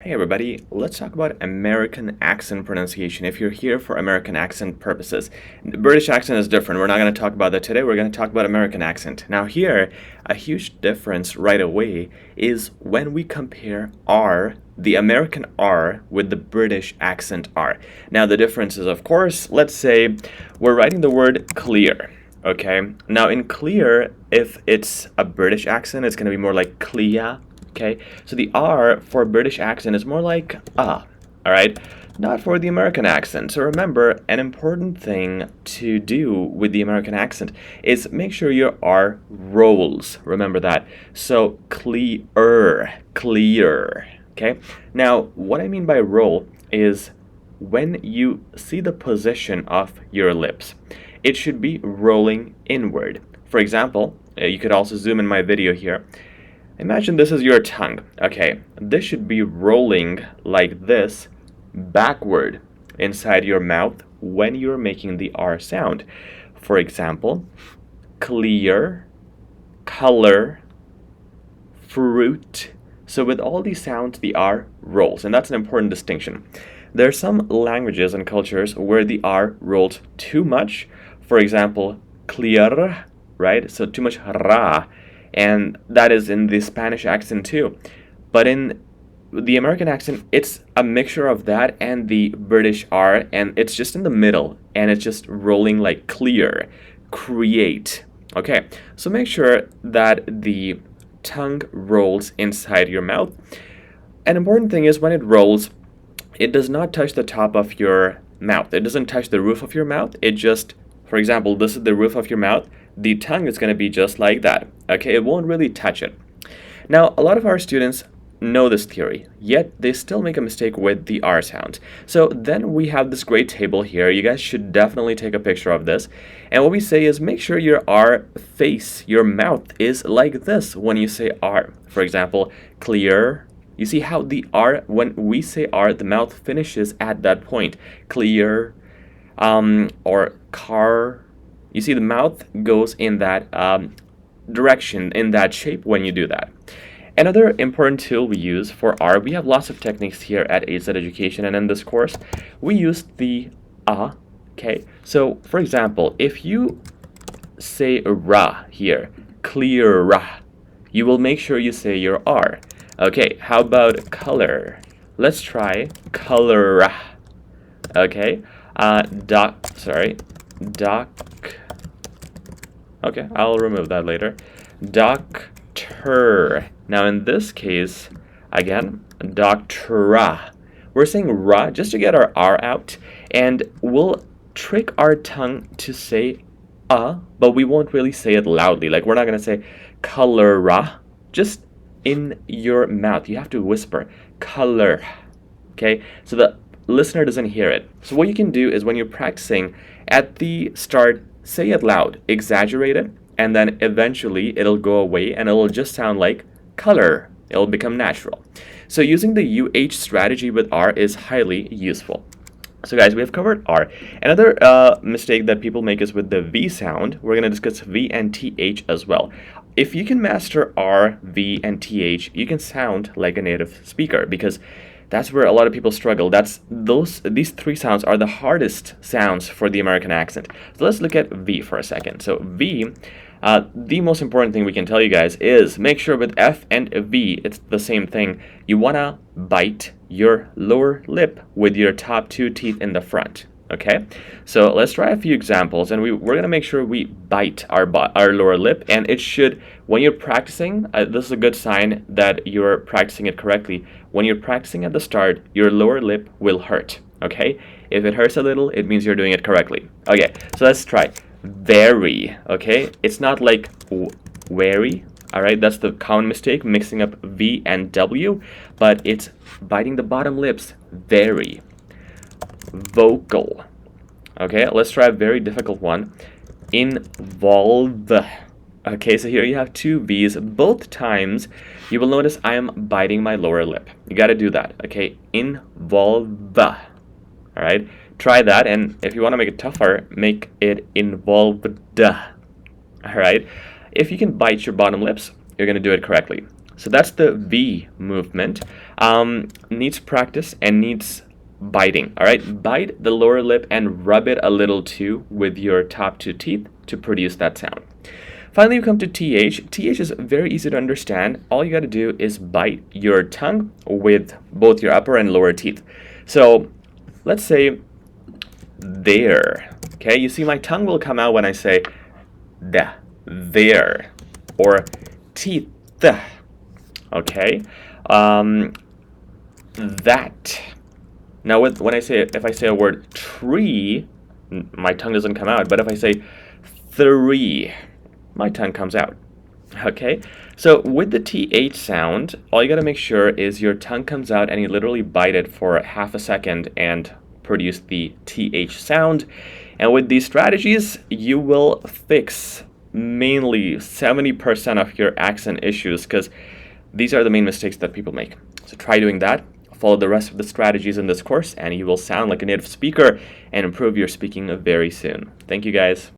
Hey everybody, let's talk about American accent pronunciation if you're here for American accent purposes. British accent is different. We're not going to talk about that today. We're going to talk about American accent. Now here, a huge difference right away is when we compare R, the American R, with the British accent R. Now the difference is, of course, let's say we're writing the word clear. Okay, now in clear, if it's a British accent, it's going to be more like clear. Okay, so the R for British accent is more like all right, not for the American accent. So remember, an important thing to do with the American accent is make sure your R rolls. Remember that. So clear, clear. Okay, now what I mean by roll is when you see the position of your lips, it should be rolling inward. For example, you could also zoom in my video here. Imagine this is your tongue. Okay, this should be rolling like this backward inside your mouth when you're making the R sound. For example, clear, color, fruit. So with all these sounds, the R rolls, and that's an important distinction. There are some languages and cultures where the R rolls too much. For example, clear, right? So too much ra, and that is in the Spanish accent too. But in the American accent, it's a mixture of that and the British R, and it's just in the middle, and it's just rolling like clear, create. Okay, so make sure that the tongue rolls inside your mouth. An important thing is when it rolls, it does not touch the top of your mouth. It doesn't touch the roof of your mouth. It just, for example, this is the roof of your mouth. The tongue is going to be just like that. Okay, it won't really touch it. Now, a lot of our students know this theory, yet they still make a mistake with the R sound. So then we have this great table here. You guys should definitely take a picture of this. And what we say is make sure your R face, your mouth, is like this when you say R. For example, clear. You see how the R, when we say R, the mouth finishes at that point. Clear, or car. You see the mouth goes in that direction, in that shape when you do that. Another important tool we use for R, we have lots of techniques here at HZad Education, and in this course, we use the okay? So, for example, if you say ra here, clear ra, you will make sure you say your R. Okay, how about color? Let's try color. Okay, doc. Okay, I'll remove that later. Doctor. Now in this case, again, doctora. We're saying ra just to get our R out, and we'll trick our tongue to say but we won't really say it loudly. Like we're not gonna say colora. Just in your mouth, you have to whisper color. Okay, so the listener doesn't hear it. So what you can do is when you're practicing, at the start, say it loud, exaggerate it, and then eventually it'll go away and it'll just sound like color. It'll become natural. So using the UH strategy with R is highly useful. So guys, we have covered R. Another mistake that people make is with the V sound. We're going to discuss V and TH as well. If you can master R, V, and TH, you can sound like a native speaker, because that's where a lot of people struggle. These three sounds are the hardest sounds for the American accent. So let's look at V for a second. So V, the most important thing we can tell you guys is make sure with F and V, it's the same thing. You want to bite your lower lip with your top two teeth in the front. Okay, so let's try a few examples, and we're going to make sure we bite our lower lip, and it should, when you're practicing, this is a good sign that you're practicing it correctly. When you're practicing at the start, your lower lip will hurt, okay? If it hurts a little, it means you're doing it correctly. Okay, so let's try. Very, okay? It's not like wary, all right? That's the common mistake, mixing up V and W, but it's biting the bottom lips, very. Vocal. Okay, let's try a very difficult one. Involve. Okay, so here you have two V's. Both times you will notice I am biting my lower lip. You got to do that. Okay, involve. All right, try that, and if you want to make it tougher, make it involved. All right, if you can bite your bottom lips, you're going to do it correctly. So that's the V movement. Needs practice and needs biting. All right, bite the lower lip and rub it a little too with your top two teeth to produce that sound. Finally, we come to TH. TH is very easy to understand. All you got to do is bite your tongue with both your upper and lower teeth. So let's say there. Okay, you see my tongue will come out when I say the, there, or teeth. Okay, that. Now, when I say, if I say a word tree, my tongue doesn't come out. But if I say three, my tongue comes out. Okay, so with the TH sound, all you gotta make sure is your tongue comes out and you literally bite it for half a second and produce the TH sound. And with these strategies, you will fix mainly 70% of your accent issues, because these are the main mistakes that people make. So try doing that. Follow the rest of the strategies in this course, and you will sound like a native speaker and improve your speaking very soon. Thank you, guys.